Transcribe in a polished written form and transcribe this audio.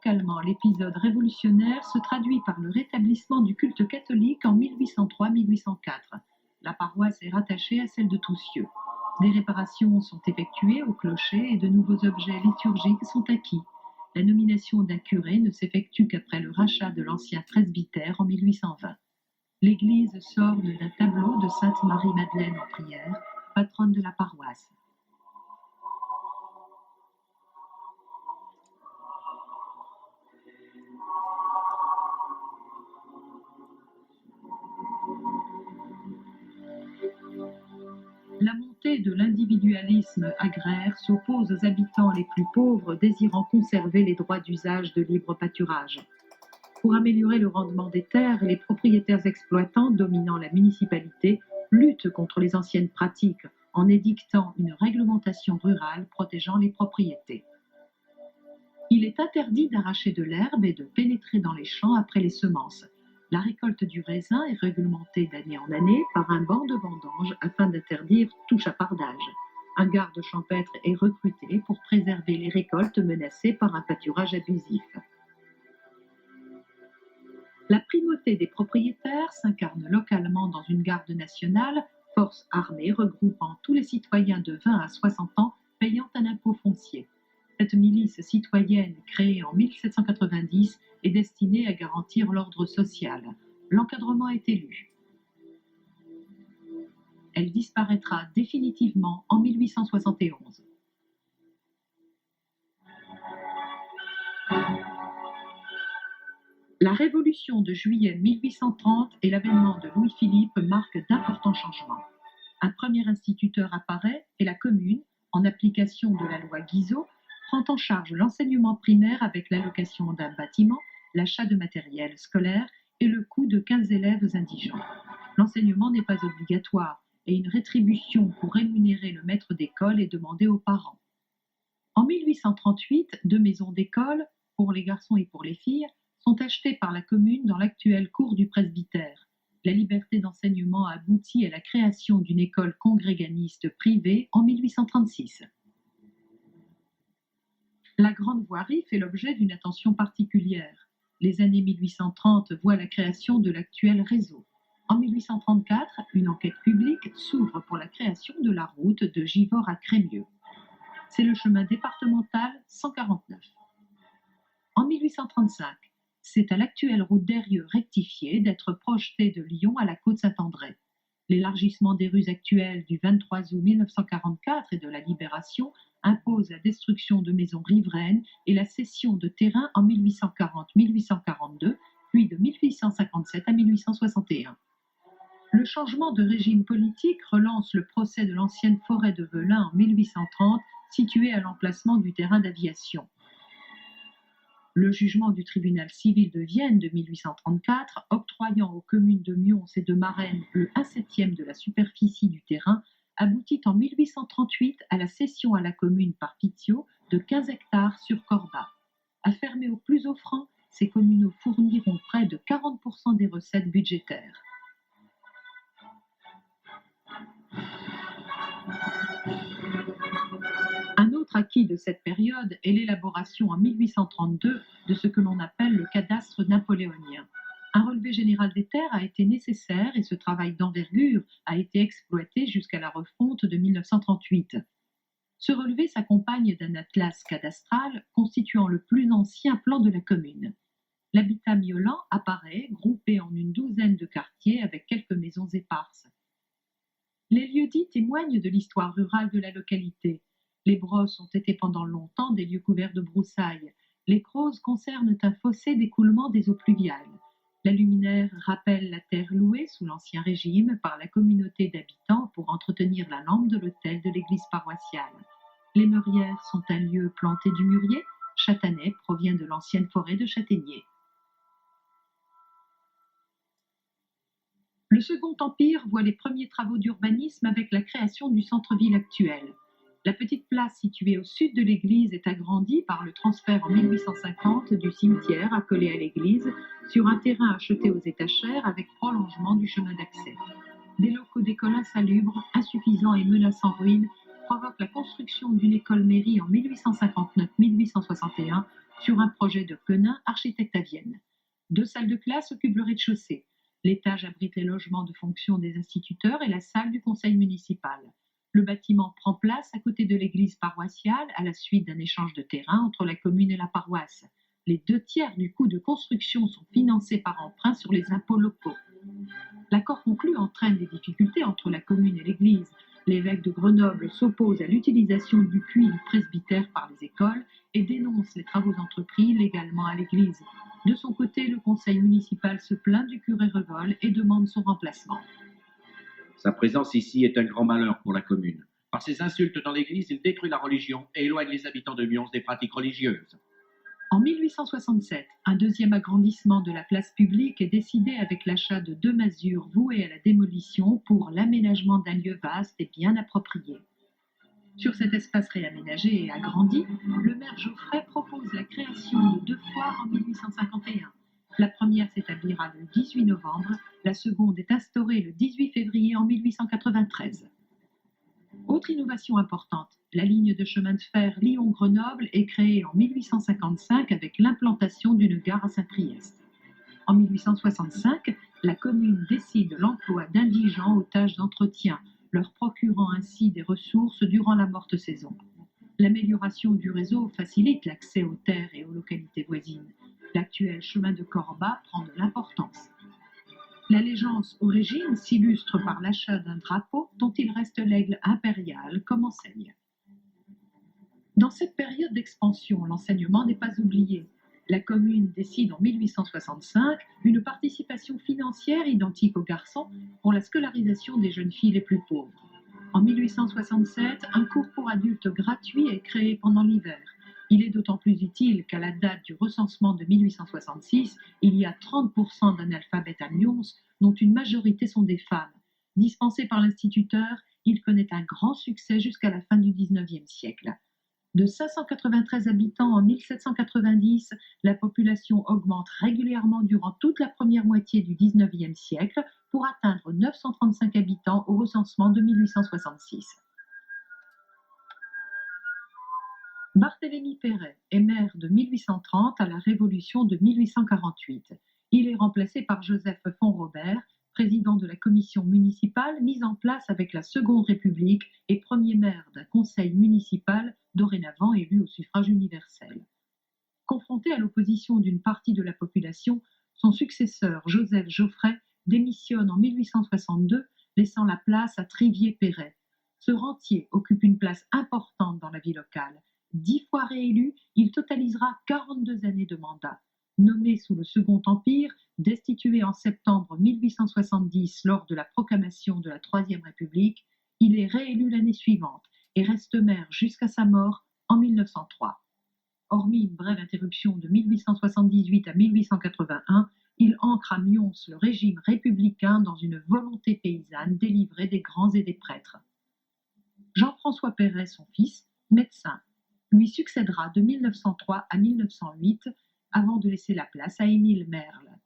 Localement, l'épisode révolutionnaire se traduit par le rétablissement du culte catholique en 1803-1804. La paroisse est rattachée à celle de Toussieux. Des réparations sont effectuées au clocher et de nouveaux objets liturgiques sont acquis. La nomination d'un curé ne s'effectue qu'après le rachat de l'ancien presbytère en 1820. L'église s'orne d'un tableau de Sainte Marie-Madeleine en prière, patronne de la paroisse. La montée de l'individualisme agraire s'oppose aux habitants les plus pauvres désirant conserver les droits d'usage de libre pâturage. Pour améliorer le rendement des terres, les propriétaires exploitants dominant la municipalité luttent contre les anciennes pratiques en édictant une réglementation rurale protégeant les propriétés. Il est interdit d'arracher de l'herbe et de pénétrer dans les champs après les semences. La récolte du raisin est réglementée d'année en année par un banc de vendange afin d'interdire tout chapardage. Un garde champêtre est recruté pour préserver les récoltes menacées par un pâturage abusif. La primauté des propriétaires s'incarne localement dans une garde nationale, force armée regroupant tous les citoyens de 20 à 60 ans payant un impôt foncier. Cette milice citoyenne, créée en 1790, est destinée à garantir l'ordre social. L'encadrement est élu. Elle disparaîtra définitivement en 1871. La Révolution de juillet 1830 et l'avènement de Louis-Philippe marquent d'importants changements. Un premier instituteur apparaît et la commune, en application de la loi Guizot, prend en charge l'enseignement primaire avec l'allocation d'un bâtiment, l'achat de matériel scolaire et le coût de 15 élèves indigents. L'enseignement n'est pas obligatoire et une rétribution pour rémunérer le maître d'école est demandée aux parents. En 1838, 2 maisons d'école, pour les garçons et pour les filles, sont achetées par la commune dans l'actuelle cour du presbytère. La liberté d'enseignement aboutit à la création d'une école congréganiste privée en 1836. La grande voirie fait l'objet d'une attention particulière. Les années 1830 voient la création de l'actuel réseau. En 1834, une enquête publique s'ouvre pour la création de la route de Givors à Crémieux. C'est le chemin départemental 149. En 1835, c'est à l'actuelle route d'Eyrieux rectifiée d'être projetée de Lyon à la Côte-Saint-André. L'élargissement des rues actuelles du 23 août 1944 et de la Libération impose la destruction de maisons riveraines et la cession de terrains en 1840-1842, puis de 1857 à 1861. Le changement de régime politique relance le procès de l'ancienne forêt de Velin en 1830, située à l'emplacement du terrain d'aviation. Le jugement du tribunal civil de Vienne de 1834, octroyant aux communes de Mions et de Marennes le 1/7 de la superficie du terrain, aboutit en 1838 à la cession à la commune par Pitiot de 15 hectares sur Corbat. Affermés au plus offrant, ces communaux fourniront près de 40% des recettes budgétaires. Un autre acquis de cette période est l'élaboration en 1832 de ce que l'on appelle le cadastre napoléonien. Un relevé général des terres a été nécessaire et ce travail d'envergure a été exploité jusqu'à la refonte de 1938. Ce relevé s'accompagne d'un atlas cadastral constituant le plus ancien plan de la commune. L'habitat miolan apparaît groupé en une douzaine de quartiers avec quelques maisons éparses. Les lieux-dits témoignent de l'histoire rurale de la localité. Les brosses ont été pendant longtemps des lieux couverts de broussailles. Les crozes concernent un fossé d'écoulement des eaux pluviales. La luminaire rappelle la terre louée sous l'Ancien Régime par la communauté d'habitants pour entretenir la lampe de l'autel de l'église paroissiale. Les meurières sont un lieu planté du mûrier. Châtanet provient de l'ancienne forêt de châtaigniers. Le Second Empire voit les premiers travaux d'urbanisme avec la création du centre-ville actuel. La petite place située au sud de l'église est agrandie par le transfert en 1850 du cimetière accolé à l'église sur un terrain acheté aux étagères avec prolongement du chemin d'accès. Des locaux d'école insalubres, insuffisants et menaçant ruine provoque la construction d'une école-mairie en 1859-1861 sur un projet de Quenin, architecte à Vienne. 2 salles de classe occupent le rez-de-chaussée. L'étage abrite les logements de fonction des instituteurs et la salle du conseil municipal. Le bâtiment prend place à côté de l'église paroissiale à la suite d'un échange de terrain entre la commune et la paroisse. Les 2/3 du coût de construction sont financés par emprunt sur les impôts locaux. L'accord conclu entraîne des difficultés entre la commune et l'église. L'évêque de Grenoble s'oppose à l'utilisation du puits du presbytère par les écoles et dénonce les travaux entrepris légalement à l'église. De son côté, le conseil municipal se plaint du curé Revol et demande son remplacement. Sa présence ici est un grand malheur pour la commune. Par ses insultes dans l'église, il détruit la religion et éloigne les habitants de Lyons des pratiques religieuses. En 1867, un deuxième agrandissement de la place publique est décidé avec l'achat de 2 masures vouées à la démolition pour l'aménagement d'un lieu vaste et bien approprié. Sur cet espace réaménagé et agrandi, le maire Geoffrey propose la création de 2 foires en 1851. La première s'établira le 18 novembre, la seconde est instaurée le 18 février en 1893. Autre innovation importante, la ligne de chemin de fer Lyon-Grenoble est créée en 1855 avec l'implantation d'une gare à Saint-Priest. En 1865, la commune décide l'emploi d'indigents aux tâches d'entretien, leur procurant ainsi des ressources durant la morte saison. L'amélioration du réseau facilite l'accès aux terres et aux localités voisines. L'actuel chemin de Corba prend de l'importance. L'allégeance au régime s'illustre par l'achat d'un drapeau dont il reste l'aigle impérial comme enseigne. Dans cette période d'expansion, l'enseignement n'est pas oublié. La commune décide en 1865 une participation financière identique aux garçons pour la scolarisation des jeunes filles les plus pauvres. En 1867, un cours pour adultes gratuit est créé pendant l'hiver. Il est d'autant plus utile qu'à la date du recensement de 1866, il y a 30% d'analphabètes à Nyons, dont une majorité sont des femmes. Dispensé par l'instituteur, il connaît un grand succès jusqu'à la fin du XIXe siècle. De 593 habitants en 1790, la population augmente régulièrement durant toute la première moitié du XIXe siècle pour atteindre 935 habitants au recensement de 1866. Barthélemy Perret est maire de 1830 à la Révolution de 1848. Il est remplacé par Joseph Fonrobert, président de la commission municipale mise en place avec la Seconde République et premier maire d'un conseil municipal dorénavant élu au suffrage universel. Confronté à l'opposition d'une partie de la population, son successeur Joseph Geoffrey démissionne en 1862, laissant la place à Trivier-Perret. Ce rentier occupe une place importante dans la vie locale. 10 fois réélu, il totalisera 42 années de mandat. Nommé sous le Second Empire, destitué en septembre 1870 lors de la proclamation de la Troisième République, il est réélu l'année suivante et reste maire jusqu'à sa mort en 1903. Hormis une brève interruption de 1878 à 1881, il ancre à Nyons le régime républicain dans une volonté paysanne délivrée des grands et des prêtres. Jean-François Perret, son fils, médecin, lui succédera de 1903 à 1908 avant de laisser la place à Émile Merle.